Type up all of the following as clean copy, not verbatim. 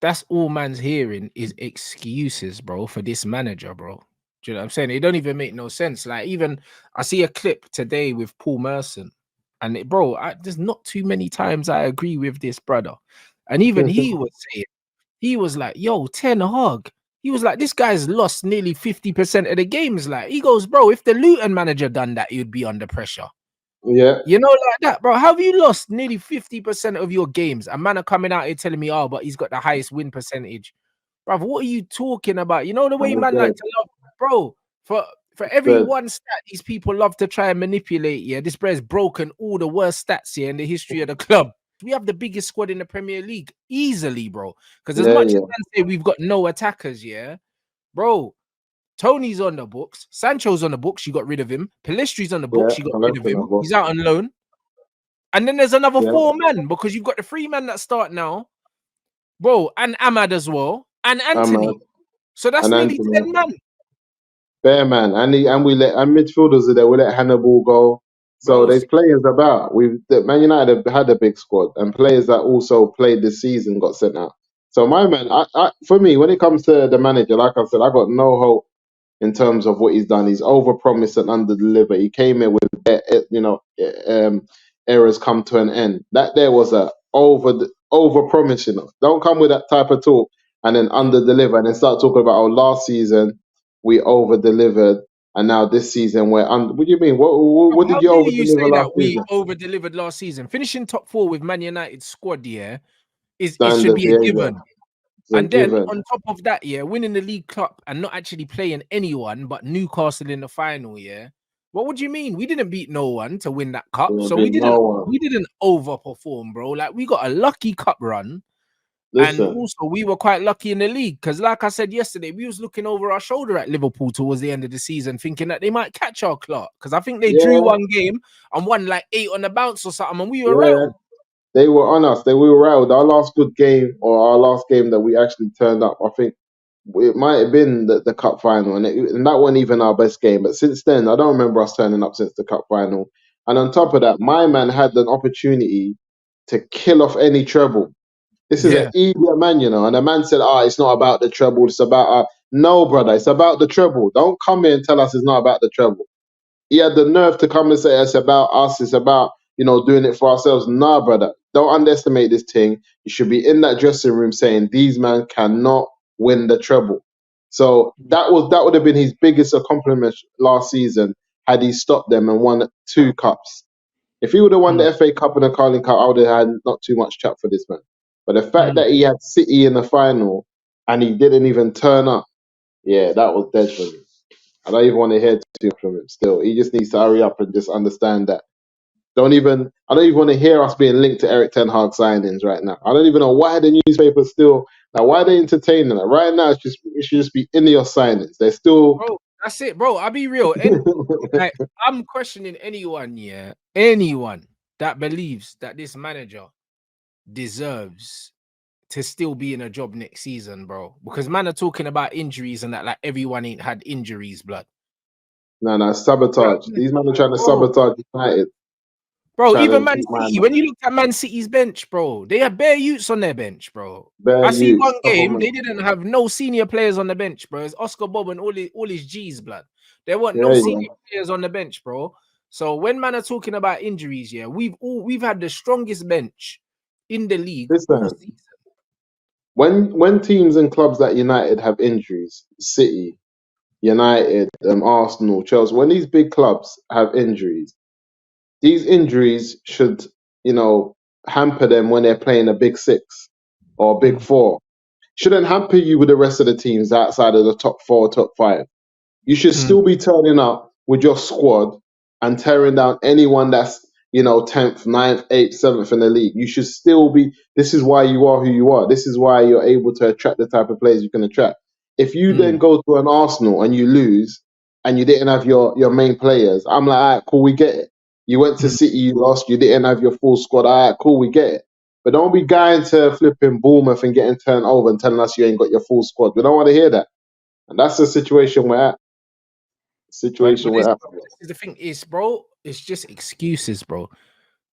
That's all man's hearing is excuses, bro, for this manager, bro. Do you know what I'm saying? It don't even make no sense. Like, even I see a clip today with Paul Merson, and bro, there's not too many times I agree with this brother. And even he was saying, he was like, yo, Ten Hag. He was like, this guy's lost nearly 50% of the games. Like, he goes, bro, if the Luton manager done that, you'd be under pressure. Yeah, You know, like that, bro. How have you lost nearly 50% of your games? A man are coming out here telling me, oh, but he's got the highest win percentage. Bro, what are you talking about? You know the way I'm man like dead. to love, bro. For every Dead. one stat these people love to try and manipulate, yeah, this bro's broken all the worst stats here in the history of the club. We have the biggest squad in the Premier League easily, bro. Because as Yeah, much as yeah, man say we've got no attackers, yeah, bro. Tony's on the books, Sancho's on the books, you got rid of him. Pelestri's on the yeah. books, you got I rid left of in that him. book. He's out on loan. And then there's another Yeah, four men because you've got the three men that start now, bro, and Ahmad as well, and Ahmad Anthony. So that's and nearly Anthony. 10 men, Bear man, and we let and midfielders are there. We let Hannibal go. So bro. there's players about. Man United have had a big squad, and players that also played this season got sent out. So my man, for me, when it comes to the manager, like I said, I got no hope in terms of what he's done. He's overpromised and underdelivered. He came in with, errors come to an end. That there was a overpromise. Don't come with that type of talk and then Yeah. underdeliver and then start talking about, oh, last season we over delivered and now this season we're under. What do you mean? What How did you dare over you deliver say last that we season? over delivered last season? Finishing top four with Man United squad, yeah, it should Standard be a behavior. given. It's a And then given. on top of that, yeah, winning the League Cup and not actually playing anyone but Newcastle in the final, yeah. What would you mean? We didn't beat no one to win that cup, There'll so be no one. we didn't overperform, bro. Like, we got a lucky cup run. And Listen. also, we were quite lucky in the league because, like I said yesterday, we was looking over our shoulder at Liverpool towards the end of the season, thinking that they might catch our clock. Because I think they drew Yeah, one game and won like 8 on the bounce or something, and we were yeah. rattled. They were on us. We were rattled. Our last good game, or our last game that we actually turned up, I think it might have been the cup final, and that wasn't even our best game. But since then, I don't remember us turning up since the cup final. And on top of that, my man had an opportunity to kill off any treble. This is an Yeah. idiot man, and the man said, "Ah, it's not about the treble. It's about no, brother. It's about the treble. Don't come here and tell us it's not about the treble." He had the nerve to come and say it's about us, it's about, doing it for ourselves. Nah, brother, don't underestimate this thing. You should be in that dressing room saying these men cannot win the treble. So that would have been his biggest accomplishment last season had he stopped them and won two cups. If he would have won Mm, the FA Cup and the Carling Cup, I would have had not too much chat for this man. But the fact mm. that he had City in the final and he didn't even turn up, yeah, that was dead for me. I don't even want to hear too much from him still. He just needs to hurry up and just understand that. I don't even want to hear us being linked to Eric Ten Hag signings right now. I don't even know why the newspapers still, like, why are they entertaining it? Right now, it should just be Ineos signings. They're still. Bro, that's it, bro. I'll be real. And like, I'm questioning anyone, yeah, anyone that believes that this manager deserves to still be in a job next season, bro. Because man are talking about injuries and that, like, everyone ain't had injuries, blood. No, You know what sabotage. I mean? These men are trying to Bro, sabotage United, bro, trying even to Man keep my City, when you look at Man City's bench, bro, they have bare youths on their bench, bro. bare I see youths, one couple game, man. they didn't have no senior players on the bench, bro. It's Oscar Bob and all his G's, blood. There weren't no Yeah, senior yeah. players on the bench, bro. So when man are talking about injuries, yeah, we've had the strongest bench in the league all Listen, season. when teams and clubs like United have injuries, City, United, Arsenal, Chelsea, when these big clubs have injuries, these injuries should, you know, hamper them when they're playing a big six or a big Mm, four. Shouldn't hamper you with the rest of the teams outside of the top four, top five. You should mm, still be turning up with your squad and tearing down anyone that's, 10th, ninth, 8th, 7th in the league. You should still be. This is why you are who you are. This is why you're able to attract the type of players you can attract. If you then mm, go to an Arsenal and you lose and you didn't have your main players, I'm like, all right, cool, we get it. You went to mm. City, you lost, you didn't have your full squad. All right, cool, we get it. But don't be going to flipping Bournemouth and getting turned over and telling us you ain't got your full squad. We don't want to hear that. And that's the situation we're at. But Situation this, we're at. this is the thing is, bro, it's just excuses, bro.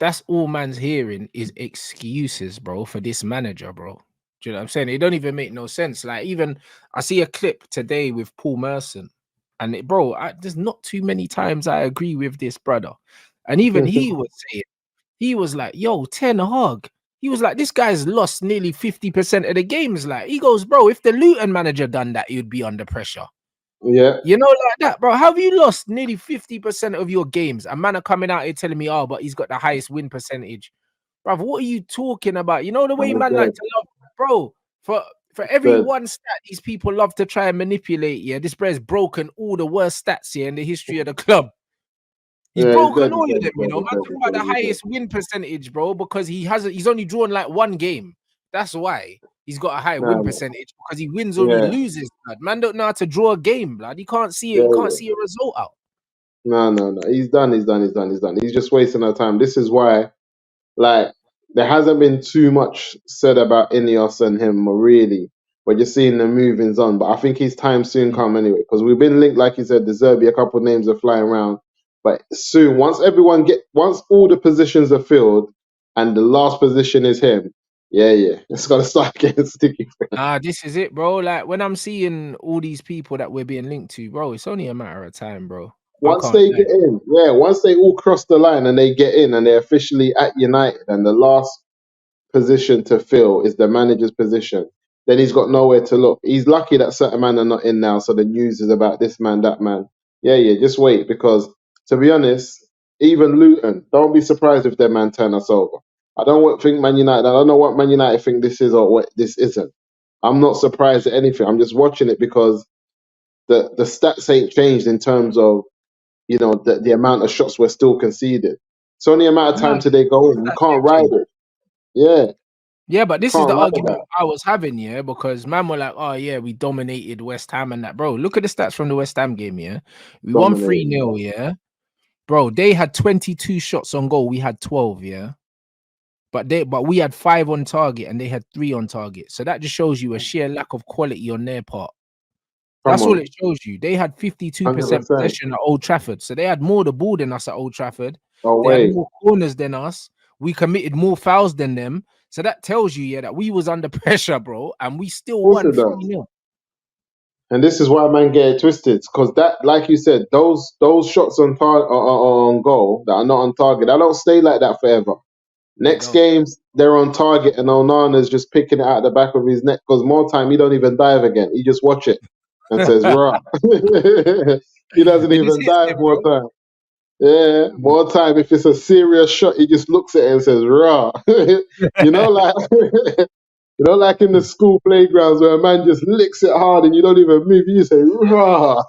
That's all man's hearing is excuses, bro, for this manager, bro. Do you know what I'm saying? It don't even make no sense. Like, even I see a clip today with Paul Merson, and bro, there's not too many times I agree with this brother. And even he was saying, he was like, yo, Ten Hag. He was like, this guy's lost nearly 50% of the games. Like, he goes, bro, if the Luton manager done that, he'd be under pressure. Yeah. You know, like that, bro. How have you lost nearly 50% of your games? A man are coming out here telling me, oh, but he's got the highest win percentage. Bro, what are you talking about? You know the way I'm man like dead. to love, bro, for every Dead. one stat these people love to try and manipulate. Yeah, this bro's broken all the worst stats here in the history of the club. He's Yeah, he's broken dead. all He's of dead. them, He's you dead. know. He's Man dead. talking He's about dead. the He's dead. highest win percentage, bro, because he's only drawn like one game. That's why he's got a high Nah, win nah. percentage, because he wins or he Yeah. loses. Blood. Man don't know how to draw a game, blood. He can't see it. Yeah. He can't Yeah. see a result out. No, no, no. He's done. He's done. He's done. He's done. He's just wasting our time. This is why, like, there hasn't been too much said about Ineos and him, really. We're just seeing the movings on. But I think his time soon come anyway, because we've been linked, like you said, the Zerbi, a couple of names are flying around. But soon, once all the positions are filled, and the last position is him, yeah, it's gonna start getting sticky. Ah, this is it, bro. Like, when I'm seeing all these people that we're being linked to, bro, it's only a matter of time, bro. I Once can't they lie. get in, yeah, once they all cross the line and they get in and they're officially at United, and the last position to fill is the manager's position, then he's got nowhere to look. He's lucky that certain men are not in now, so the news is about this man, that man. Yeah, just wait, because to be honest, even Luton, don't be surprised if their man turn us over. I don't think Man United. I don't know what Man United think this is or what this isn't. I'm not surprised at anything. I'm just watching it because the stats ain't changed in terms of the amount of shots we're still conceded. It's only a matter of Nah, time till they go in. You that's can't ride empty. it. Yeah, Yeah, but you this is can't the ride argument that. I was having, yeah, because man were like, oh, yeah, we dominated West Ham and that. Bro, look at the stats from the West Ham game, yeah. We won Dominating. 3-0, yeah. Bro, they had 22 shots on goal. We had 12, yeah. But we had 5 on target and they had 3 on target. So that just shows you a sheer lack of quality on their part. Come That's all on, it shows you. They had 52% 100%. possession at Old Trafford. So they had more the ball than us at Old Trafford. Oh They had wait, more corners than us. We committed more fouls than them. So that tells you, yeah, that we was under pressure, bro, and we of still course won it does. 3-0. And this is why man get it twisted, because that, like you said, those shots on goal that are not on target, I don't stay like that forever. They Next don't. games they're on target, and Onana's just picking it out the back of his neck. Because more time he don't even dive again. He just watch it and says, "Rah." He doesn't It just even hits dive them, more bro. time. Yeah, more time. If it's a serious shot, he just looks at it and says, "Rah." Like like in the school playgrounds where a man just licks it hard and you don't even move. You say, "Rah."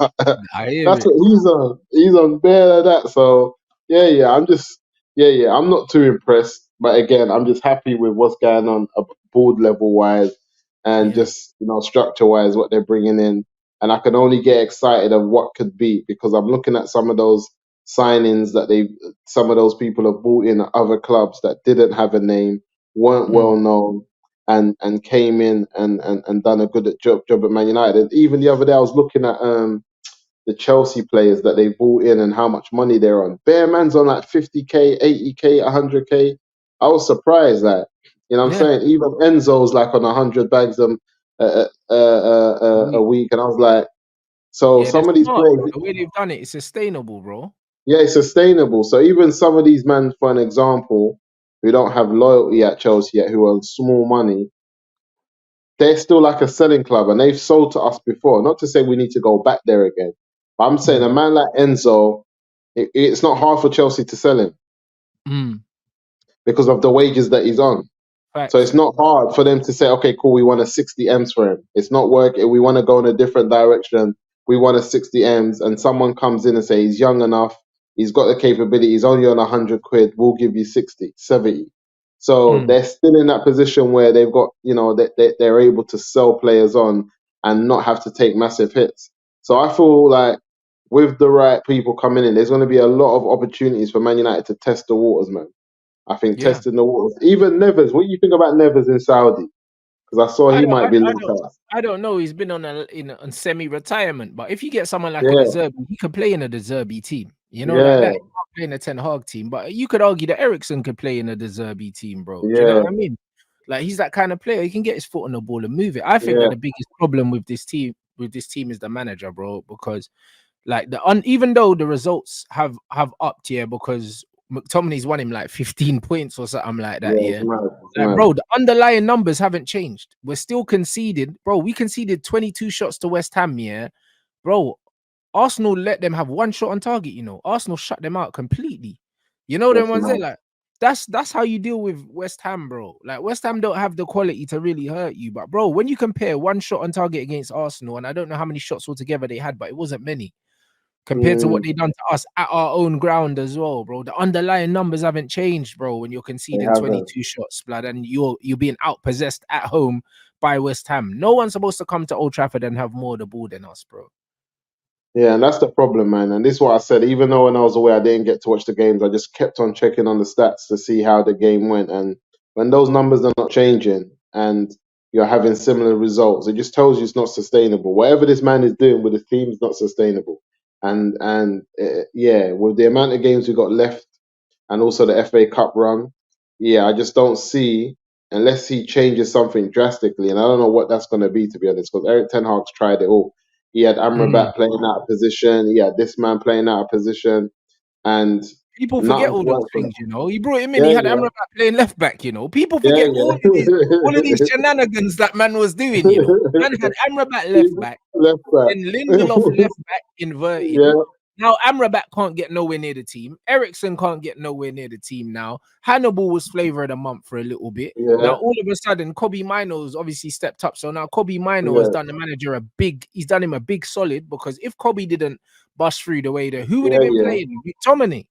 I hear That's it. what he's on. He's on bare of that. So I'm just I'm not too impressed. But again, I'm just happy with what's going on board level wise, and Yeah. just structure wise what they're bringing in. And I can only get excited of what could be, because I'm looking at some of those signings that some of those people have bought in at other clubs that didn't have a name, weren't Mm. well known, and came in and done a good job at Man United. Even the other day, I was looking at the Chelsea players that they bought in and how much money they're on. Bare man's on like 50K, 80K, 100K. I was surprised that, what I'm Yeah. saying? Even Enzo's like on 100 bags A a week. week. And I was like, so Yeah, they're some of these smart. players, The way they've done it is sustainable, bro. yeah, it's sustainable. So even some of these men, for an example, who don't have loyalty at Chelsea yet, who are on small money, they're still like a selling club, and they've sold to us before. Not to say we need to go back there again, but I'm saying Mm. a man like Enzo, it's not hard for Chelsea to sell him Mm. because of the wages that he's on. So it's Facts. not hard for them to say, okay, cool, we want a 60 M's for him. It's not working. We want to go in a different direction. We want a 60 M's, and someone comes in and say he's young enough, he's got the capability, he's only on 100 quid, we'll give you 60, 70. So Mm. they're still in that position where they've got, they're able to sell players on and not have to take massive hits. So I feel like with the right people coming in, there's going to be a lot of opportunities for Man United to test the waters, man. I think Yeah. testing the waters. Even Nevers, what do you think about Nevers in Saudi? Because I saw I he don't, might I, be I linked don't, up. I don't know. He's been on semi-retirement, but if you get someone like a Yeah, Deserby, he could play in a Deserby team. You know, like yeah, that. He can't play in a Ten Hag team, but you could argue that Ericsson could play in a Deserby team, bro. Do you know yeah. what I mean? Like he's that kind of player. He can get his foot on the ball and move it. I think that Yeah, the biggest problem with this team is the manager, bro. Because like even though the results have upped here because McTominay's won him like 15 points or something like that. yeah, it's Yeah, mad. It's like mad. bro, the underlying numbers haven't changed. We're still conceded, bro. We conceded 22 shots to West Ham. Yeah, bro. Arsenal let them have one shot on target. You know, Arsenal shut them out completely. You know them That's ones there, mad. like that's how you deal with West Ham, bro. Like West Ham don't have the quality to really hurt you, but bro, when you compare one shot on target against Arsenal, and I don't know how many shots altogether they had, but it wasn't many compared to what Mm, they done to us at our own ground as well, bro. The underlying numbers haven't changed, bro. When you're they conceding haven't. 22 shots, blood, and you're being outpossessed at home by West Ham. No one's supposed to come to Old Trafford and have more of the ball than us, bro. Yeah, and that's the problem, man. And this is what I said. Even though when I was away, I didn't get to watch the games. I just kept on checking on the stats to see how the game went. And when those numbers are not changing and you're having similar results, it just tells you it's not sustainable. Whatever this man is doing with his team is not sustainable. And yeah, with the amount of games we got left and also the FA Cup run, yeah, I just don't see unless he changes something drastically. And I don't know what that's going to be, to be honest, because Eric Ten Hag's tried it all. He had Mhm. Amrabat playing out of position. He had this man playing out of position, and People forget nothing's all those worked for them. things, you know. He brought him in. He Yeah, had yeah, Amrabat playing left back, you know. People yeah, forget all of these yeah. shenanigans that man was doing, you know. Man had Amrabat left back, Left back. then Lindelof left back inverted. Yeah, Now Amrabat can't get nowhere near the team. Ericsson can't get nowhere near the team now. Hannibal was flavor of the month for a little bit. Now yeah, all of a sudden, Kobe Mino's obviously stepped up. So now Kobe Mino has yeah, done the manager he's done him a big solid because if Kobe didn't bust through the way there, who would have yeah, been yeah, playing? McTominay.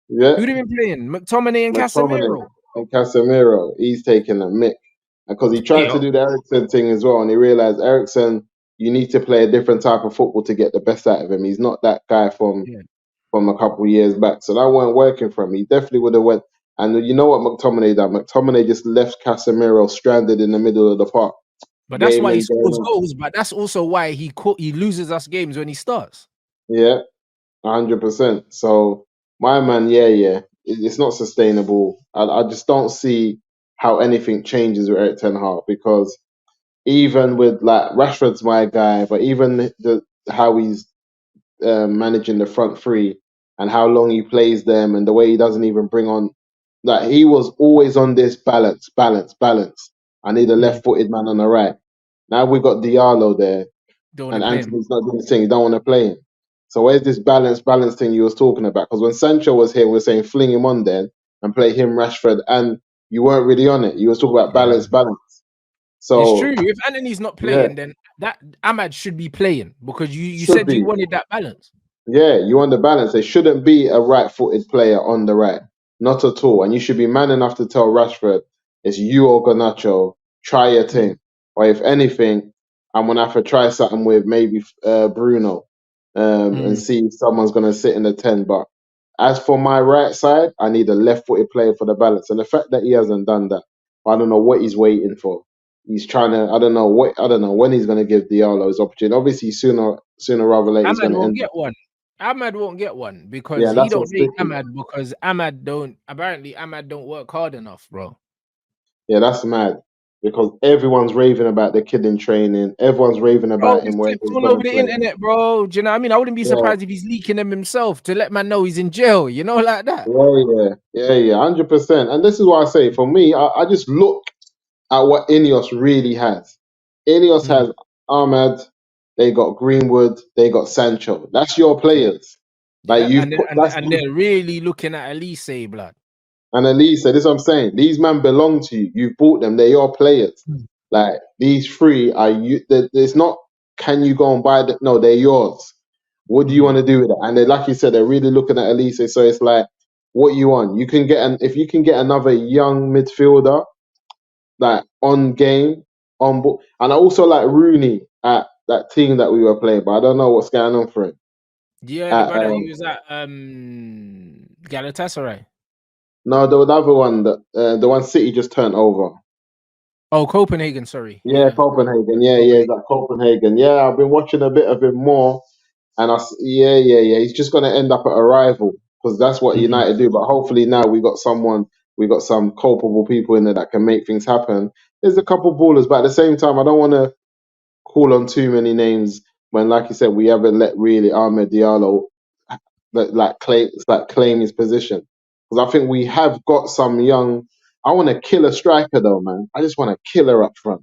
yeah. Who'd have been playing? McTominay and McTominay Casemiro. and Casemiro, he's taking a mick because he tried to Yo. do the Ericsson thing as well, and he realized Ericsson, you need to play a different type of football to get the best out of him. He's not that guy Yeah. from a couple of years back, so that weren't working for him. He definitely would have went. And you know what McTominay done? McTominay just left Casemiro stranded in the middle of the park. But that's Game why he in, game scores out. goals. But that's also why he loses us games when he starts. Yeah, 100%. So my man, yeah, yeah, it's not sustainable. I just don't see how anything changes with Eric Ten Hag because even with like Rashford's my guy, but even how he's managing the front three and how long he plays them and the way he doesn't even bring on, like he was always on this balance, balance, balance. I need a Mm. left-footed man on the right. Now we've got Diallo there Don't want and to play him. Anthony's not doing his thing. You don't want to play him. So where's this balance thing you was talking about? Because when Sancho was here, we were saying fling him on then and play him Rashford, and you weren't really on it. You was talking about Yeah. balance, balance. It's true. So If Anthony's not yeah, playing, then that Ahmad should be playing because you should said you be. wanted that balance. Yeah, you want the balance. There shouldn't be a right-footed player on the right, not at all. And you should be man enough to tell Rashford, it's you or Garnacho. Try your Mm. thing. Or if anything, I'm gonna have to try something with maybe Bruno, and Mm. see if someone's gonna sit in the 10. But as for my right side, I need a left-footed player for the balance. And the fact that he hasn't done that, I don't know what he's waiting for. He's trying to. I don't know when he's gonna give Diallo his opportunity. Obviously, sooner rather or later, he's Ahmad gonna won't end up. get one. Ahmad won't get one because Yeah, he that's don't what's rate sticky. Ahmad because Ahmad don't apparently Ahmad don't work hard enough, bro. Yeah, that's mad. Because everyone's raving about the kid in training. Everyone's raving Bro, about there's him where clips he's all gonna over the play. internet, bro. Do you know what I mean? I wouldn't be Yeah, surprised if he's leaking them himself to let man know he's in jail, you know, like that. yeah, 100%. And this is what I say. For me, I just look at what Ineos really has. Ineos Mm. has Ahmad, they got Greenwood, they got Sancho. That's your Yeah, players. Like yeah. you've And put and they're really looking at Elise, blood. And Elisa, this is what I'm saying. These men belong to you. You've bought them. They're your players. Mm. Like these three are you. It's not. Can you go and buy them? No, they're yours. What do you want Mm. to do with it? And they, like you said, they're really looking at Elisa. So it's like, what you want? You can get if you can get another young midfielder like on game on board. And I also like Rooney at that team that we were playing, but I don't know what's going on for him. Yeah, the At, brother he was at Galatasaray. no, the other one, the one City just turned over. Oh, Copenhagen, sorry. Yeah, Yeah. Copenhagen. Yeah, he's Copenhagen. at Copenhagen. Yeah, I've been watching a bit of him more, and yeah. He's just going to end up at a rival because that's what Mm. United do. But hopefully now we got someone We got some culpable people in there that can make things happen. There's a couple ballers, but at the same time, I don't want to call on too many names when, like you said, we haven't let really Ahmed Diallo claim his position. Because I think we have got some young. I want to kill a striker though, man. I just want a killer up front.